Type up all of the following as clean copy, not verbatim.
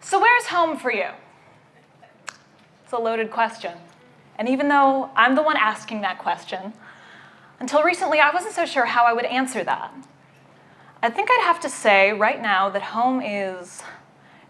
So where's home for you? It's a loaded question. And even though I'm the one asking that question, until recently I wasn't so sure how I would answer that. I think I'd have to say right now that home is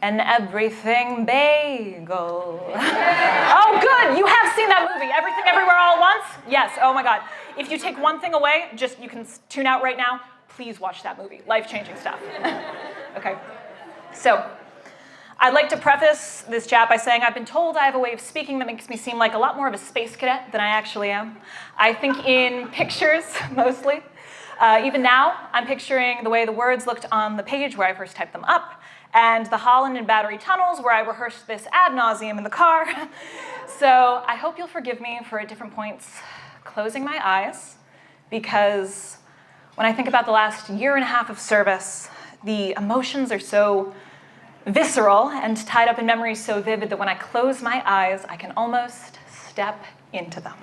an everything bagel. Oh, good, you have seen that movie, Everything Everywhere All at Once? Yes, oh my God. If you take one thing away, you can tune out right now. Please watch that movie, life-changing stuff. Okay, so I'd like to preface this chat by saying I've been told I have a way of speaking that makes me seem like a lot more of a space cadet than I actually am. I think in pictures, mostly. Even now, I'm picturing the way the words looked on the page where I first typed them up, and the Holland and Battery tunnels where I rehearsed this ad nauseum in the car. So I hope you'll forgive me for at different points closing my eyes, because when I think about the last year and a half of service, the emotions are so visceral and tied up in memories so vivid that when I close my eyes, I can almost step into them.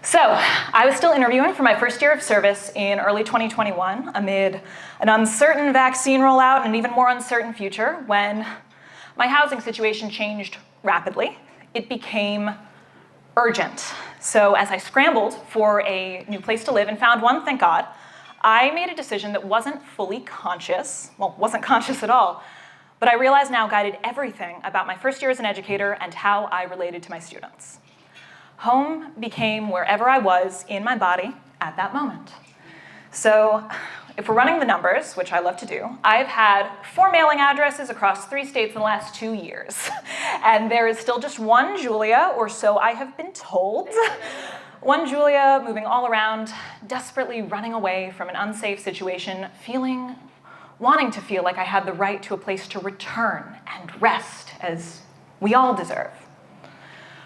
So I was still interviewing for my first year of service in early 2021 amid an uncertain vaccine rollout and an even more uncertain future when my housing situation changed rapidly. It became urgent. So as I scrambled for a new place to live and found one, thank God, I made a decision that wasn't fully conscious, well, wasn't conscious at all, but I realize now guided everything about my first year as an educator and how I related to my students. Home became wherever I was in my body at that moment. So if we're running the numbers, which I love to do, I've had 4 mailing addresses across 3 states in the last 2 years. And there is still just one Julia, or so I have been told. One Julia moving all around, desperately running away from an unsafe situation, wanting to feel like I had the right to a place to return and rest as we all deserve.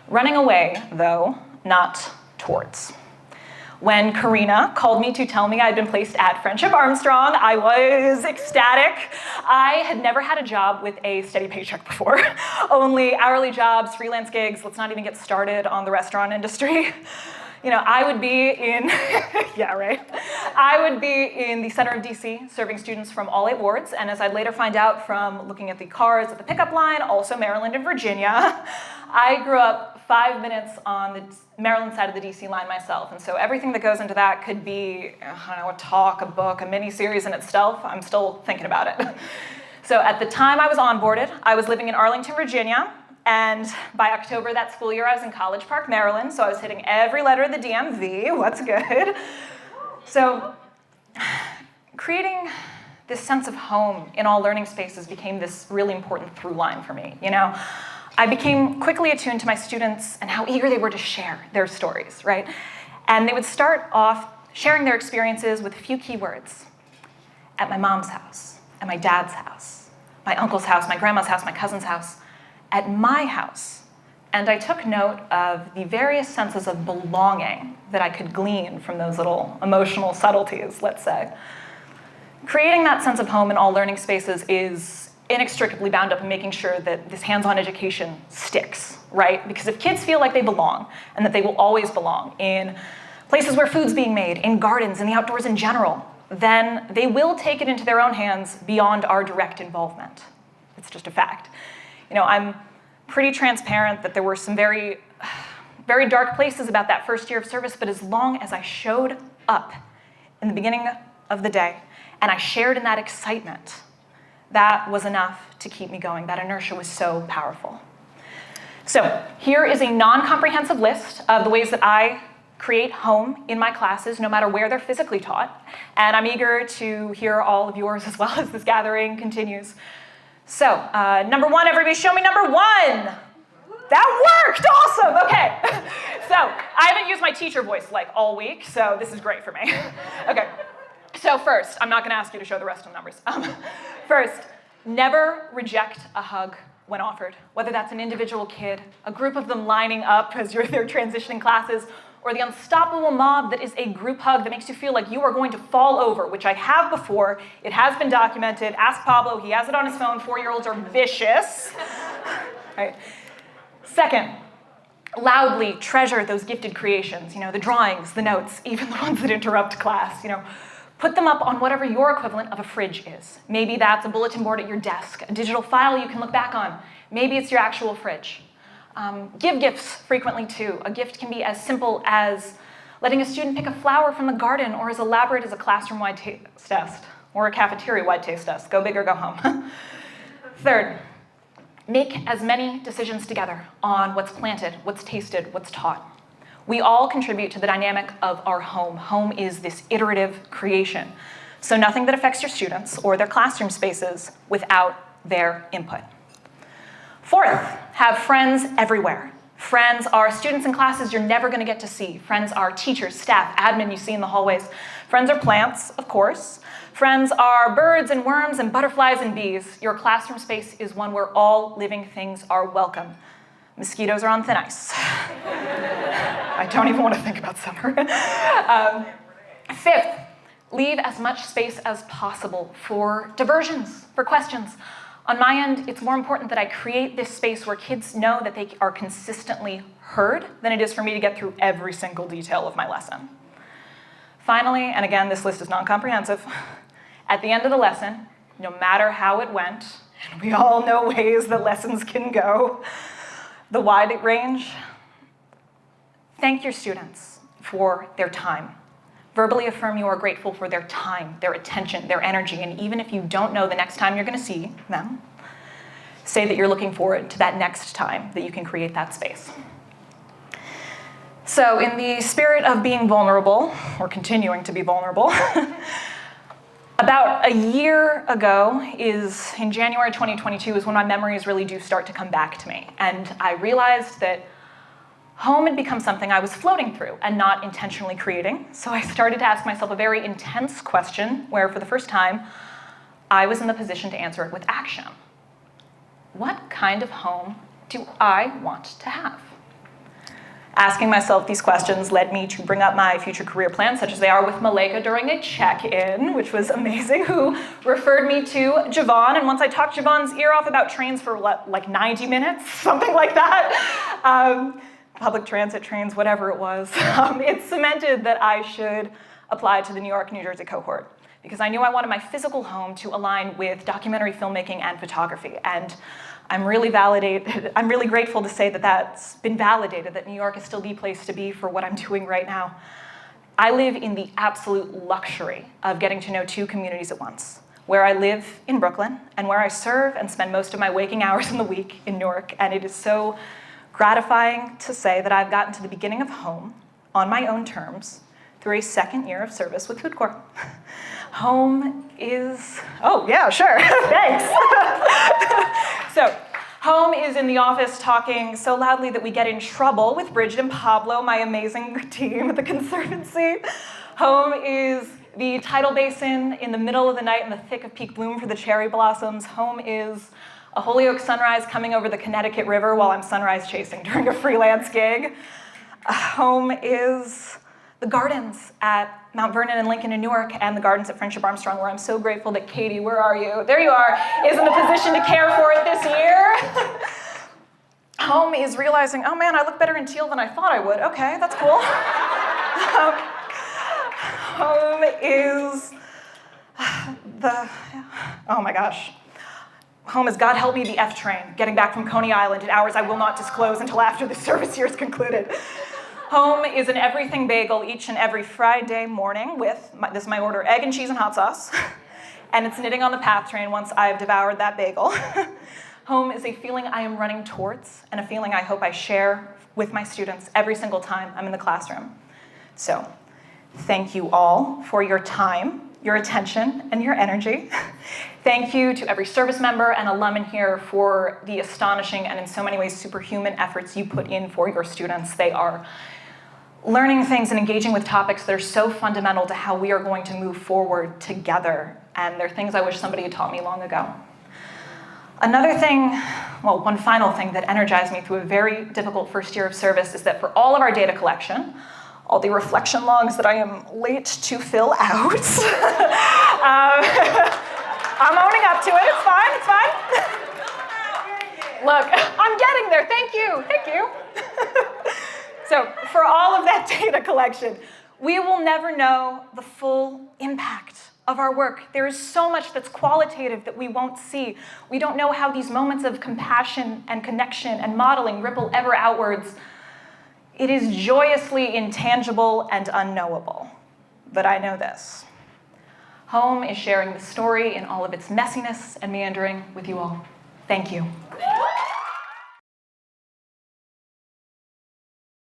Running away, though, not towards. When Karina called me to tell me I'd been placed at Friendship Armstrong, I was ecstatic. I had never had a job with a steady paycheck before. Only hourly jobs, freelance gigs, let's not even get started on the restaurant industry. You know, I would be in, yeah, right. I would be in the center of DC serving students from all 8 wards, and as I'd later find out from looking at the cars at the pickup line, also Maryland and Virginia, I grew up 5 minutes on the Maryland side of the DC line myself, and so everything that goes into that could be, I don't know, a talk, a book, a mini-series in itself. I'm still thinking about it. So at the time I was onboarded, I was living in Arlington, Virginia, and by October that school year, I was in College Park, Maryland, so I was hitting every letter of the DMV. What's good? So creating this sense of home in all learning spaces became this really important through line for me. You know, I became quickly attuned to my students and how eager they were to share their stories, right? And they would start off sharing their experiences with a few key words. At my mom's house, at my dad's house, my uncle's house, my grandma's house, my cousin's house, at my house. And I took note of the various senses of belonging that I could glean from those little emotional subtleties, let's say. Creating that sense of home in all learning spaces is inextricably bound up in making sure that this hands-on education sticks, right? Because if kids feel like they belong, and that they will always belong in places where food's being made, in gardens, in the outdoors in general, then they will take it into their own hands beyond our direct involvement. It's just a fact. You know, I'm pretty transparent that there were some very, very dark places about that first year of service, but as long as I showed up in the beginning of the day and I shared in that excitement, that was enough to keep me going. That inertia was so powerful. So here is a non-comprehensive list of the ways that I create home in my classes, no matter where they're physically taught. And I'm eager to hear all of yours as well as this gathering continues. So, number 1, everybody show me number 1. That worked, awesome, okay. So, I haven't used my teacher voice like all week, so this is great for me. Okay, so first, I'm not gonna ask you to show the rest of the numbers. First, never reject a hug when offered, whether that's an individual kid, a group of them lining up as they're transitioning classes, or the unstoppable mob that is a group hug that makes you feel like you are going to fall over, which I have before. It has been documented. Ask Pablo, he has it on his phone. 4-year-olds are vicious. Right. Second, loudly treasure those gifted creations, you know, the drawings, the notes, even the ones that interrupt class, you know. Put them up on whatever your equivalent of a fridge is. Maybe that's a bulletin board at your desk, a digital file you can look back on. Maybe it's your actual fridge. Give gifts frequently too. A gift can be as simple as letting a student pick a flower from the garden, or as elaborate as a classroom-wide taste test, or a cafeteria-wide taste test. Go big or go home. Third, make as many decisions together on what's planted, what's tasted, what's taught. We all contribute to the dynamic of our home. Home is this iterative creation. So nothing that affects your students or their classroom spaces without their input. Fourth, have friends everywhere. Friends are students in classes you're never going to get to see. Friends are teachers, staff, admin you see in the hallways. Friends are plants, of course. Friends are birds and worms and butterflies and bees. Your classroom space is one where all living things are welcome. Mosquitoes are on thin ice. I don't even want to think about summer. Fifth, leave as much space as possible for diversions, for questions. On my end, it's more important that I create this space where kids know that they are consistently heard than it is for me to get through every single detail of my lesson. Finally, and again, this list is non-comprehensive, at the end of the lesson, no matter how it went, and we all know ways that lessons can go, the wide range, thank your students for their time. Verbally affirm you are grateful for their time, their attention, their energy, and even if you don't know the next time you're going to see them, say that you're looking forward to that next time that you can create that space. So in the spirit of being vulnerable, or continuing to be vulnerable, about a year ago in January 2022 is when my memories really do start to come back to me. And I realized that home had become something I was floating through and not intentionally creating. So I started to ask myself a very intense question where, for the first time, I was in the position to answer it with action. What kind of home do I want to have? Asking myself these questions led me to bring up my future career plans, such as they are with Maleka during a check-in, which was amazing, who referred me to Javon. And once I talked Javon's ear off about trains for, like 90 minutes, something like that, public transit, trains, whatever it was, it cemented that I should apply to the New York, New Jersey cohort, because I knew I wanted my physical home to align with documentary filmmaking and photography. And I'm really grateful to say that that's been validated, that New York is still the place to be for what I'm doing right now. I live in the absolute luxury of getting to know two communities at once, where I live in Brooklyn and where I serve and spend most of my waking hours in the week in Newark. And it is so gratifying to say that I've gotten to the beginning of home on my own terms through a second year of service with FoodCorps. Home is, oh yeah, sure, thanks. So, home is in the office talking so loudly that we get in trouble with Bridget and Pablo, my amazing team at the Conservancy. Home is the tidal basin in the middle of the night in the thick of peak bloom for the cherry blossoms. Home is a Holyoke sunrise coming over the Connecticut River while I'm sunrise chasing during a freelance gig. Home is the gardens at Mount Vernon and Lincoln and Newark, and the gardens at Friendship Armstrong, where I'm so grateful that Katie, where are you? There you are, is in the position to care for it this year. Home is realizing, oh man, I look better in teal than I thought I would. Okay, that's cool. Home is oh my gosh. Home is, God help me, the F train, getting back from Coney Island at hours I will not disclose until after the service year is concluded. Home is an everything bagel each and every Friday morning with, this is my order, egg and cheese and hot sauce. And it's knitting on the PATH train once I've devoured that bagel. Home is a feeling I am running towards and a feeling I hope I share with my students every single time I'm in the classroom. So, thank you all for your time, your attention, and your energy. Thank you to every service member and alum in here for the astonishing and in so many ways superhuman efforts you put in for your students. They are learning things and engaging with topics that are so fundamental to how we are going to move forward together. And they're things I wish somebody had taught me long ago. Another thing, well, one final thing that energized me through a very difficult first year of service is that for all of our data collection, all the reflection logs that I am late to fill out, I'm owning up to it, it's fine, it's fine. Look, I'm getting there, thank you. So for all of that data collection, We will never know the full impact of our work. There is so much that's qualitative that we won't see. We don't know how these moments of compassion and connection and modeling ripple ever outwards. It is joyously intangible and unknowable. But I know this. Home is sharing the story in all of its messiness and meandering with you all. Thank you.